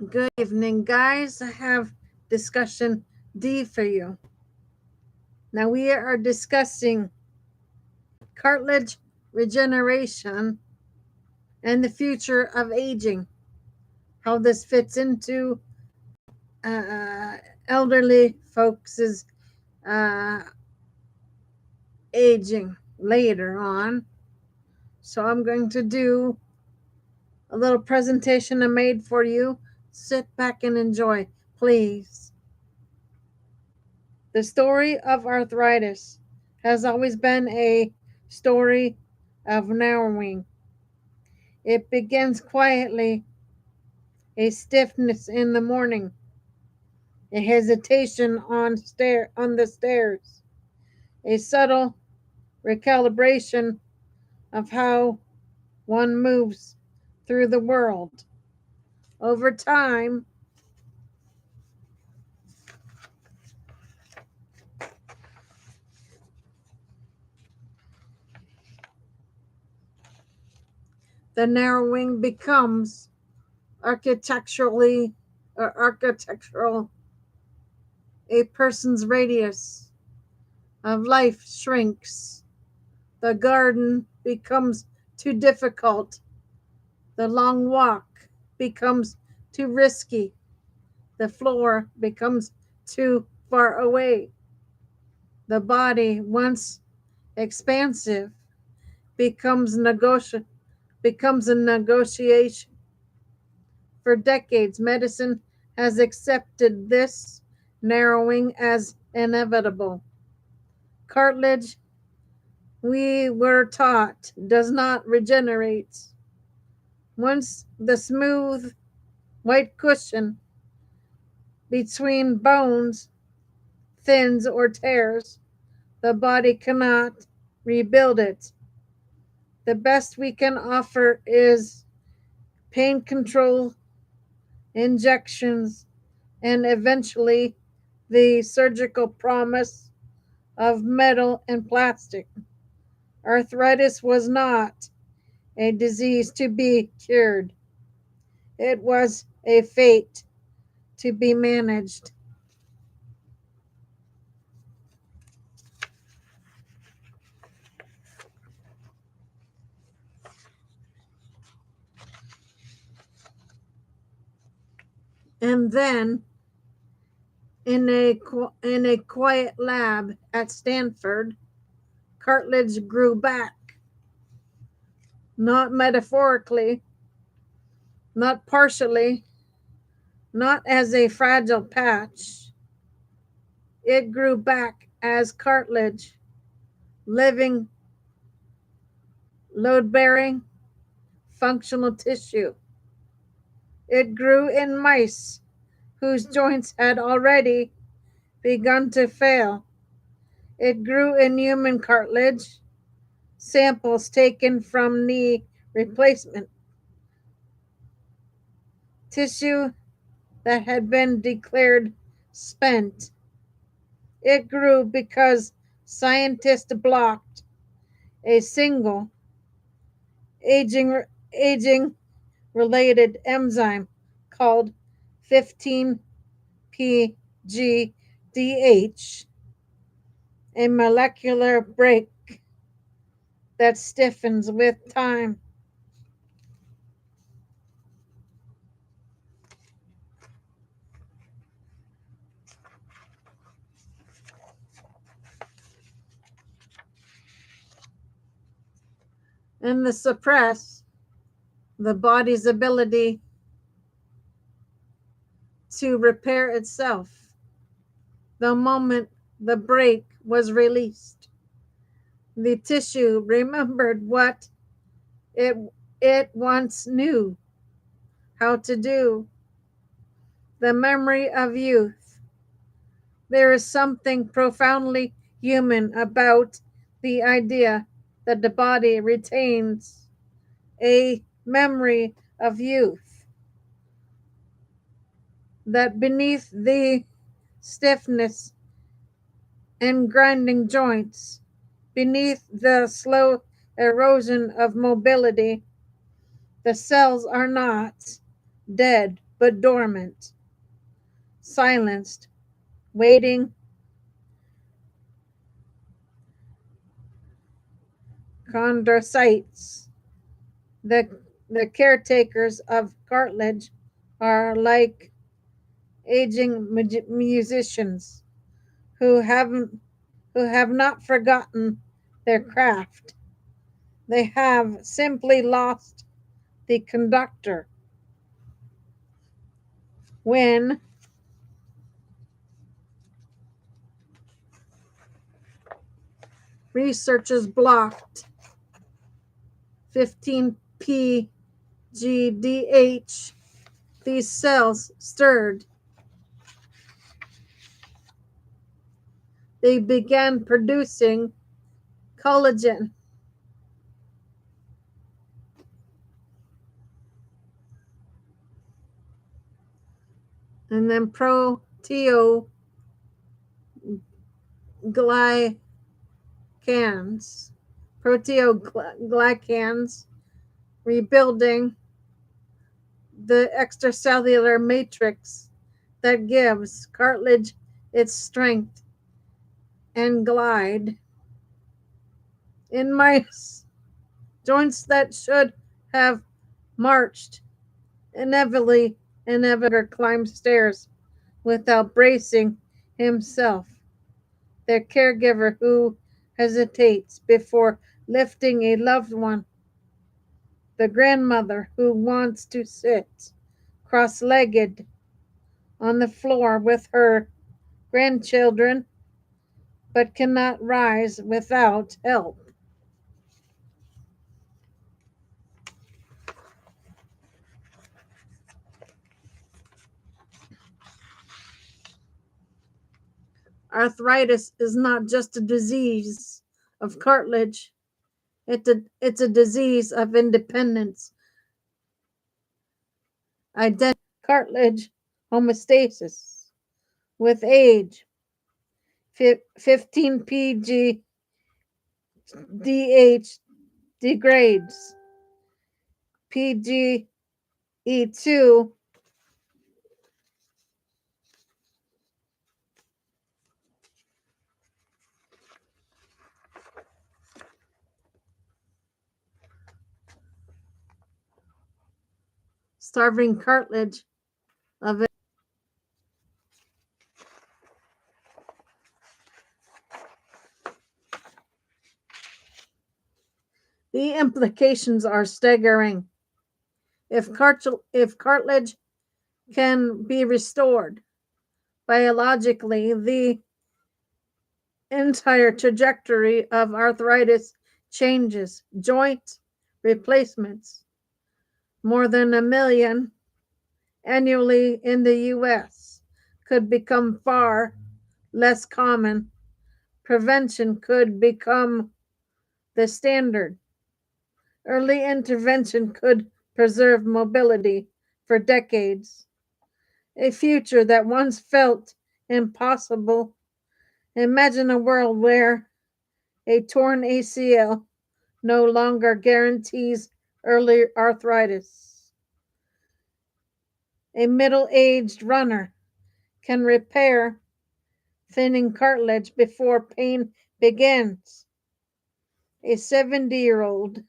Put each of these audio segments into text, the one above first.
Good evening, guys. I have discussion D for you. Now, we are discussing cartilage regeneration and the future of aging, how this fits into uh, elderly folks' uh, aging later on. So, I'm going to do a little presentation I made for you. Sit back and enjoy, please. The story of arthritis has always been a story of narrowing. It begins quietly, a stiffness in the morning, a hesitation on the stairs, a subtle recalibration of how one moves through the world. Over time, the narrowing becomes architecturally or architectural. A person's radius of life shrinks. The garden becomes too difficult. The long walk becomes too risky. The floor becomes too far away. The body, once expansive, becomes a negotiation. For decades, medicine has accepted this narrowing as inevitable. Cartilage, we were taught, does not regenerate. Once the smooth white cushion between bones thins or tears, the body cannot rebuild it. The best we can offer is pain control, injections, and eventually the surgical promise of metal and plastic. Arthritis was not a disease to be cured, it was a fate to be managed. And then, in a quiet lab at Stanford, cartilage grew back, not metaphorically, not partially, not as a fragile patch. It grew back as cartilage, living, load bearing, functional tissue. It grew in mice whose joints had already begun to fail. It grew in human cartilage, samples taken from knee replacement tissue that had been declared spent. It grew because scientists blocked a single aging aging related enzyme called 15-PGDH, a molecular break that stiffens with time. And the suppress the body's ability to repair itself the moment the break was released. The tissue remembered what it, it once knew how to do. The memory of youth. There is something profoundly human about the idea that the body retains a memory of youth, that beneath the stiffness and grinding joints, beneath the slow erosion of mobility, the cells are not dead. but dormant, silenced, waiting. Chondrocytes, the, the caretakers of cartilage, are like aging musicians who have not forgotten their craft. They have simply lost the conductor. When researchers blocked 15-PGDH, these cells stirred. They began producing collagen. And then proteoglycans, rebuilding the extracellular matrix that gives cartilage its strength and glide. In mice, joints that should have marched inevitably climbed stairs without bracing himself. Their caregiver who hesitates before lifting a loved one. The grandmother who wants to sit cross-legged on the floor with her grandchildren but cannot rise without help. Arthritis is not just a disease of cartilage, it's a disease of independence, identity, cartilage homeostasis. With age, 15-PGDH degrades. PGE2 starving cartilage of it. The implications are staggering. If cartilage can be restored biologically, the entire trajectory of arthritis changes. Joint replacements, more than 1 million annually in the US, could become far less common. Prevention could become the standard. Early intervention could preserve mobility for decades. A future that once felt impossible. Imagine a world where a torn ACL no longer guarantees early arthritis. A middle-aged runner can repair thinning cartilage before pain begins. A 70-year-old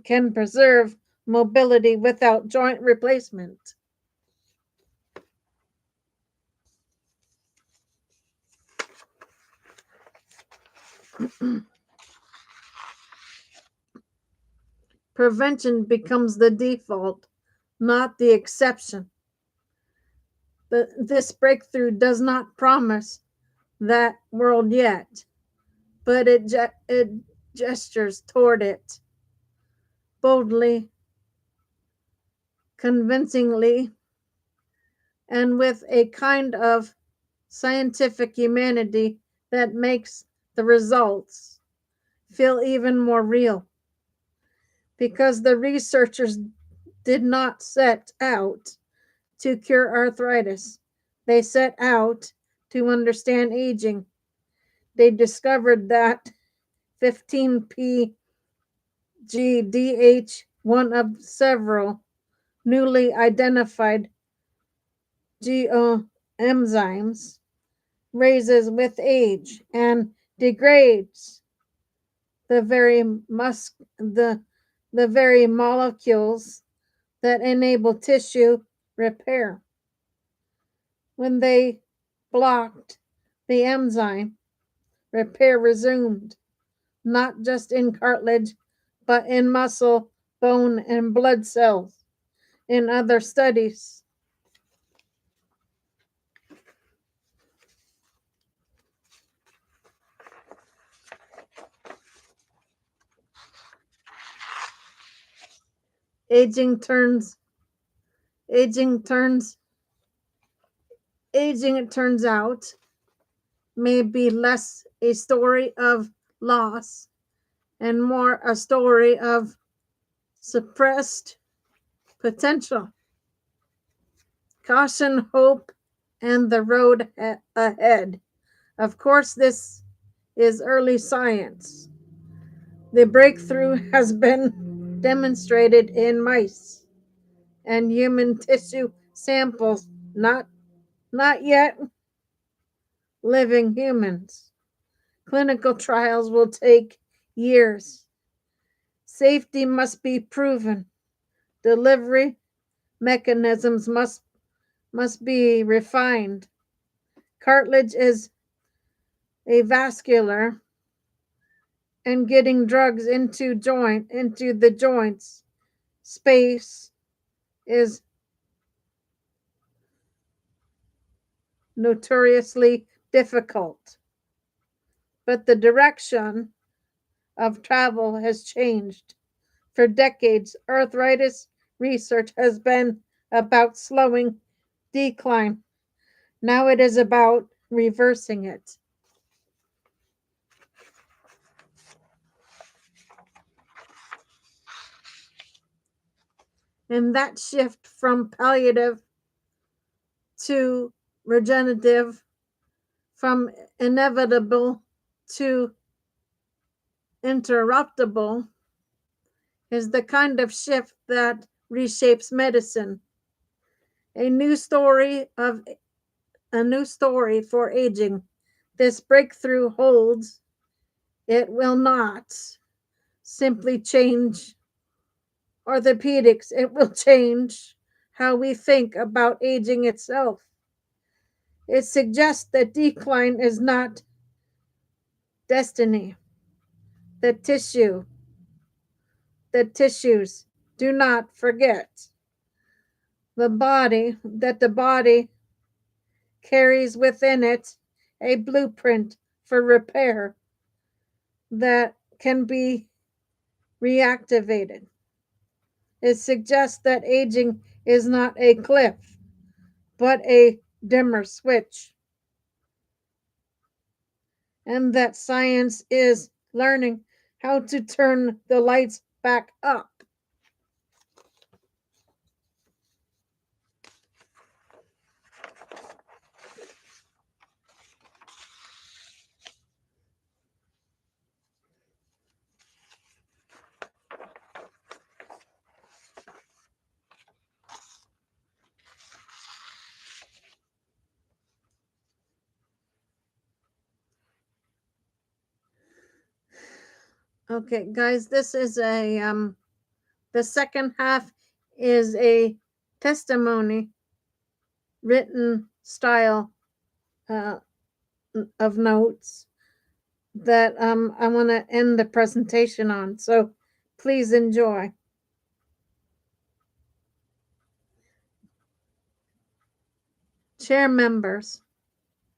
can preserve mobility without joint replacement. Prevention becomes the default, not the exception. But this breakthrough does not promise that world yet, but it gestures toward it boldly, convincingly, and with a kind of scientific humanity that makes the results feel even more real. Because the researchers did not set out to cure arthritis, they set out to understand aging. They discovered that 15-PGDH, one of several newly identified geoenzymes raises with age and degrades the very the very molecules that enable tissue repair. When they blocked the enzyme, repair resumed, not just in cartilage, but in muscle, bone, and blood cells. In other studies, aging turns aging turns aging it turns out may be less a story of loss and more a story of suppressed potential, caution, hope, and the road ahead. Of course, this is early science. The breakthrough has been demonstrated in mice and human tissue samples, not yet living humans. Clinical trials will take years. Safety must be proven. Delivery mechanisms must be refined. Cartilage is avascular, and getting drugs into the joints space is notoriously difficult. But the direction of travel has changed. For decades, arthritis research has been about slowing decline. Now it is about reversing it. And that shift from palliative to regenerative, from inevitable to interruptible, is the kind of shift that reshapes medicine. A new story of a new story for aging. This breakthrough holds it will not simply change orthopedics, it will change how we think about aging itself. It suggests that decline is not destiny. The tissues do not forget. The body carries within it a blueprint for repair that can be reactivated. It suggests that aging is not a cliff, but a dimmer switch, and that science is learning how to turn the lights back up. Okay, guys, this is the second half is a testimony written style uh, of notes that I want to end the presentation on. So please enjoy. Chair members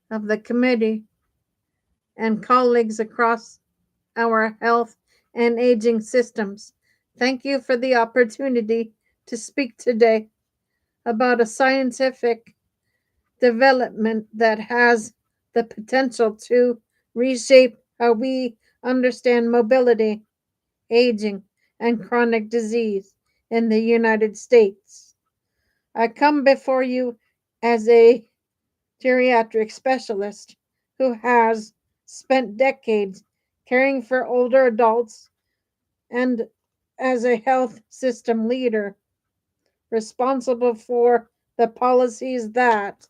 of the committee and colleagues across our health and aging systems, thank you for the opportunity to speak today about a scientific development that has the potential to reshape how we understand mobility, aging, and chronic disease in the United States. I come before you as a geriatric specialist who has spent decades caring for older adults and as a health system leader responsible for the policies that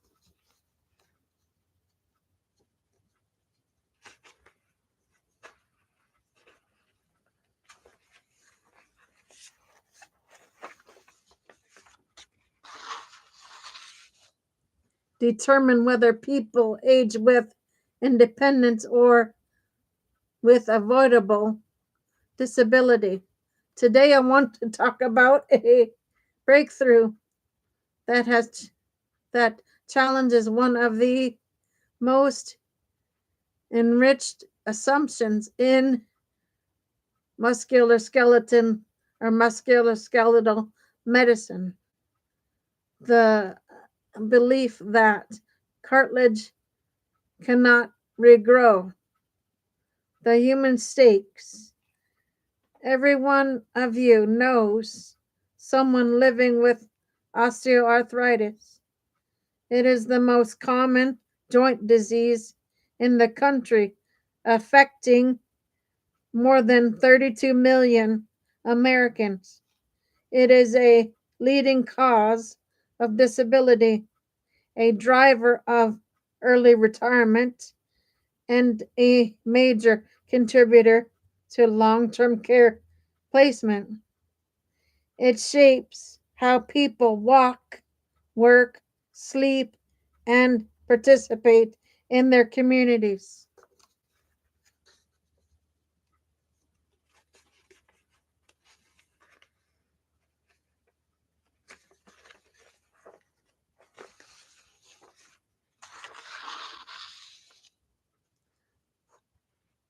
determine whether people age with independence or with avoidable disability. Today I want to talk about a breakthrough that has that challenges one of the most enriched assumptions in musculoskeleton or musculoskeletal medicine, the belief that cartilage cannot regrow. The human stakes. Every one of you knows someone living with osteoarthritis. It is the most common joint disease in the country, affecting more than 32 million Americans. It is a leading cause of disability, a driver of early retirement, and a major contributor to long-term care placement. It shapes how people walk, work, sleep, and participate in their communities.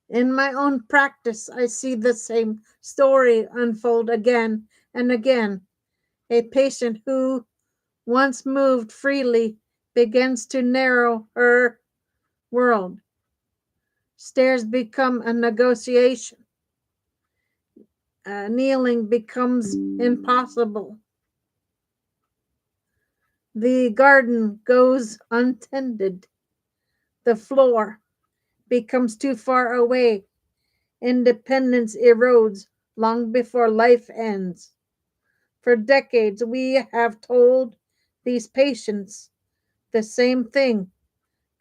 In my own practice, I see the same story unfold again and again. A patient who once moved freely begins to narrow her world. Stairs become a negotiation. Kneeling becomes impossible. The garden goes untended. The floor becomes too far away. Independence erodes long before life ends. For decades, we have told these patients the same thing.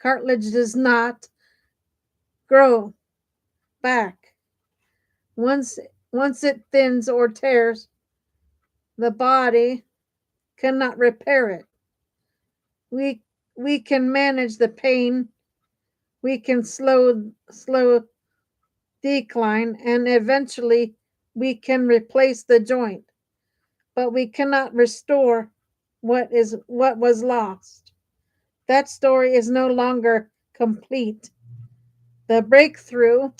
Cartilage does not grow back. Once, once it thins or tears, the body cannot repair it. We, we can manage the pain, we can slow decline, and eventually we can replace the joint, but we cannot restore what was lost. That story is no longer complete. The breakthrough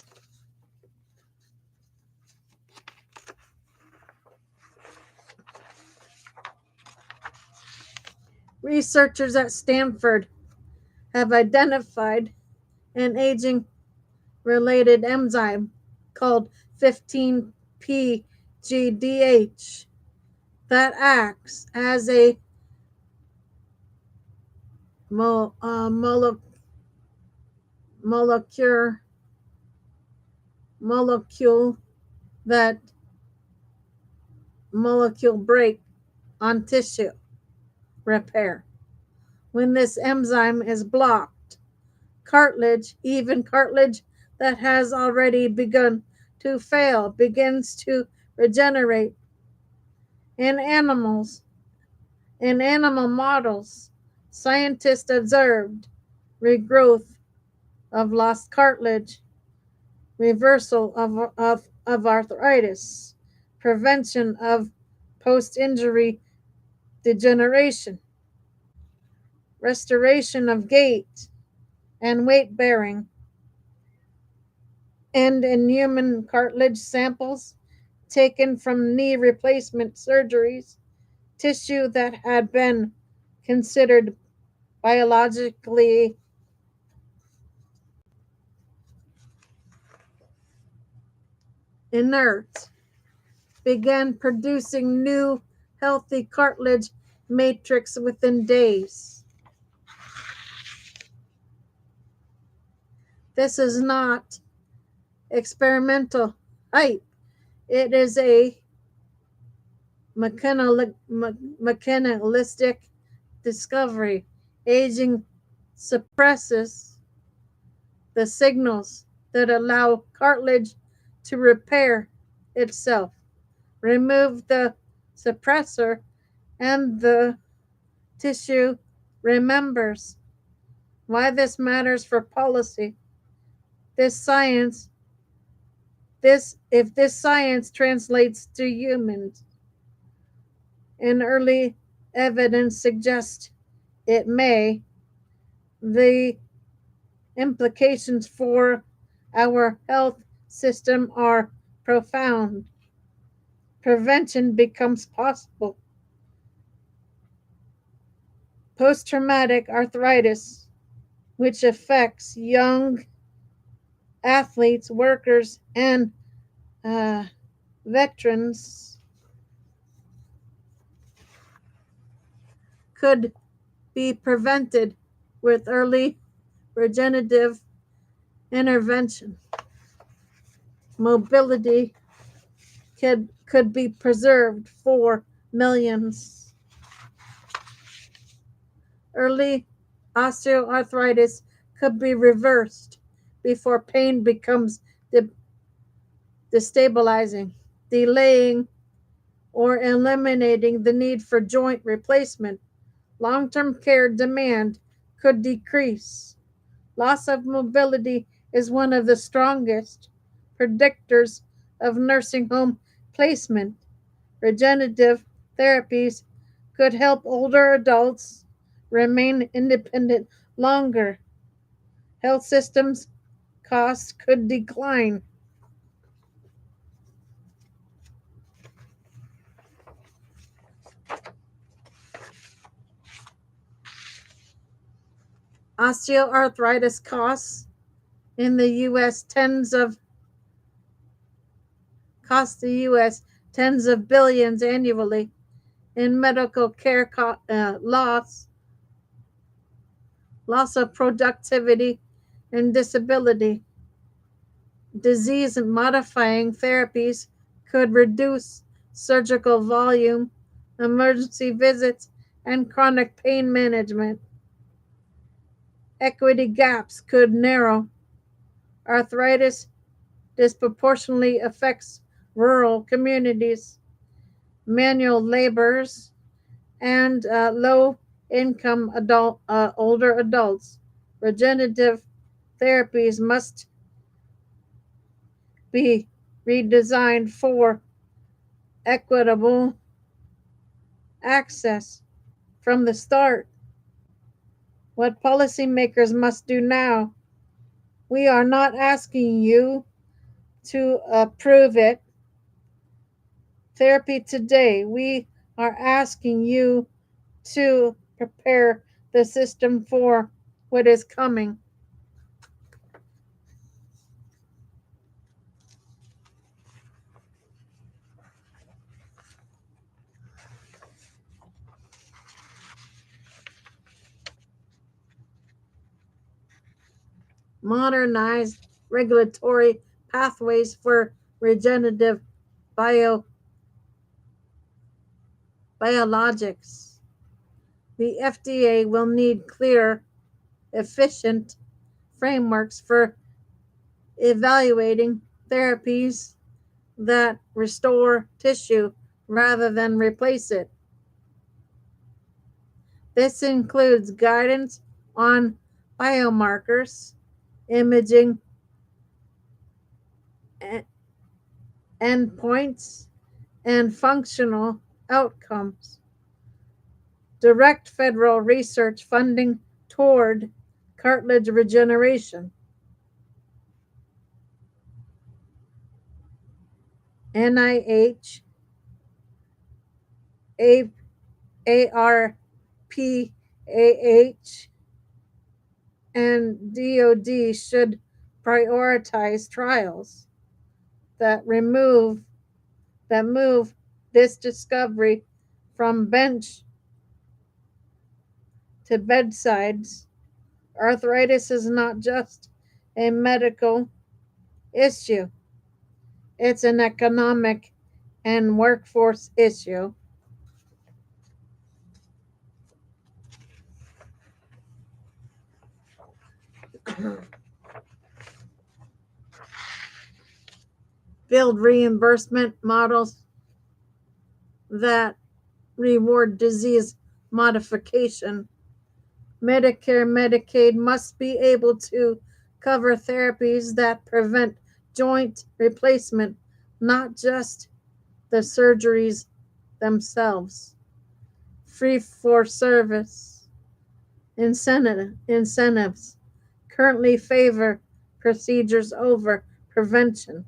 researchers at Stanford have identified an aging related enzyme called 15-PGDH that acts as a molecule that molecule break on tissue repair. When this enzyme is blocked, even cartilage that has already begun to fail, begins to regenerate. In animal models, scientists observed regrowth of lost cartilage, reversal of arthritis, prevention of post-injury degeneration, restoration of gait and weight bearing. And in human cartilage samples taken from knee replacement surgeries, tissue that had been considered biologically inert began producing new healthy cartilage matrix within days. This is not experimental hype. It is a mechanistic discovery. Aging suppresses the signals that allow cartilage to repair itself. Remove the suppressor, and the tissue remembers. Why this matters for policy. This science, this if this science translates to humans, and early evidence suggests it may, the implications for our health system are profound. Prevention becomes possible. Post traumatic arthritis, which affects young athletes, workers, and uh, veterans, could be prevented with early regenerative intervention. Mobility could be preserved for millions. Early osteoarthritis could be reversed before pain becomes destabilizing, delaying or eliminating the need for joint replacement. Long-term care demand could decrease. Loss of mobility is one of the strongest predictors of nursing home placement. Regenerative therapies could help older adults remain independent longer. Health systems costs could decline. Osteoarthritis costs in the US cost the US tens of billions annually in medical care loss of productivity and disability. Disease modifying therapies could reduce surgical volume, emergency visits, and chronic pain management. Equity gaps could narrow. Arthritis disproportionately affects rural communities, manual laborers, and low income older adults. Regenerative therapies must be redesigned for equitable access from the start. What policymakers must do now, we are not asking you to approve it. Therapy today, we are asking you to prepare the system for what is coming. Modernize regulatory pathways for regenerative bio, biologics. The FDA will need clear, efficient frameworks for evaluating therapies that restore tissue rather than replace it. This includes guidance on biomarkers, imaging endpoints, and functional outcomes. Direct federal research funding toward cartilage regeneration. NIH, ARPAH, and DoD should prioritize trials that move this discovery from bench to bedsides. Arthritis is not just a medical issue, it's an economic and workforce issue. Build reimbursement models that reward disease modification. Medicare, Medicaid must be able to cover therapies that prevent joint replacement, not just the surgeries themselves. Free for service incentives currently favor procedures over prevention.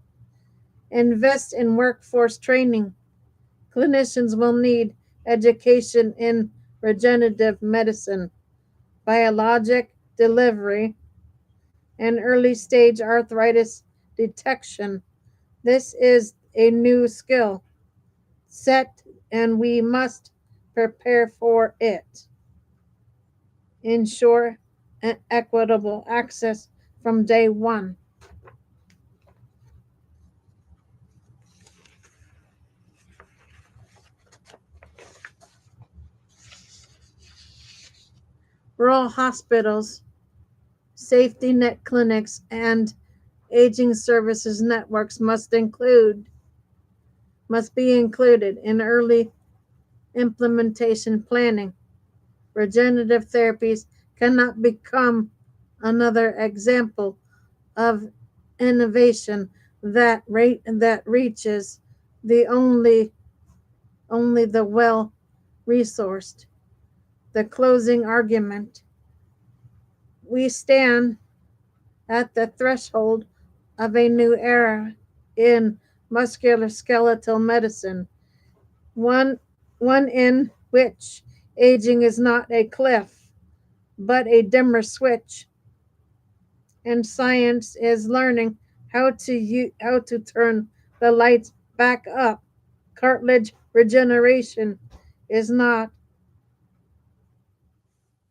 Invest in workforce training. Clinicians will need education in regenerative medicine, biologic delivery, and early stage arthritis detection. This is a new skill set and we must prepare for it. Ensure equitable access from day one. Rural hospitals, safety net clinics, and aging services networks must be included in early implementation planning. Regenerative therapies cannot become another example of innovation that reaches the only the well resourced. The closing argument. We stand at the threshold of a new era in musculoskeletal medicine, one one in which aging is not a cliff, but a dimmer switch, and science is learning how to turn the lights back up. Cartilage regeneration is not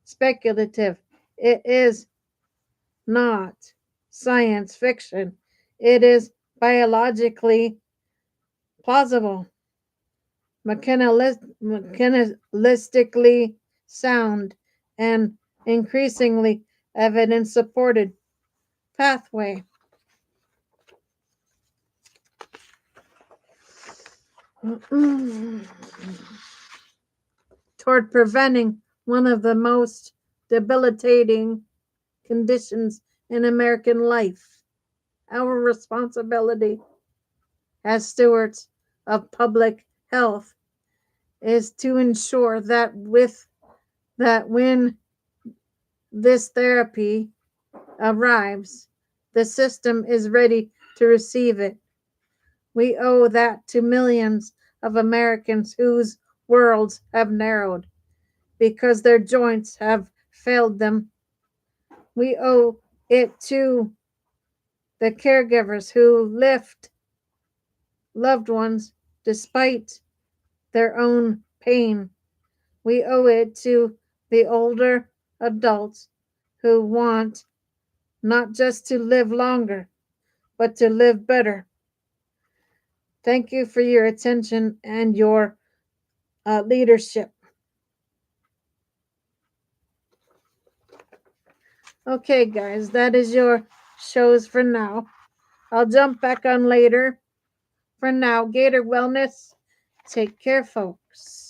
speculative. It is not science fiction. It is biologically plausible, mechanistically sound, and increasingly evidence supported pathway toward preventing one of the most debilitating conditions in American life. Our responsibility as stewards of public health is to ensure that when this therapy arrives, the system is ready to receive it. We owe that to millions of Americans whose worlds have narrowed because their joints have failed them. We owe it to the caregivers who lift loved ones despite their own pain. We owe it to the older adults who want not just to live longer, but to live better. Thank you for your attention and your leadership. Okay, guys, that is your shows for now. I'll jump back on later. For now, Gator Wellness, take care, folks.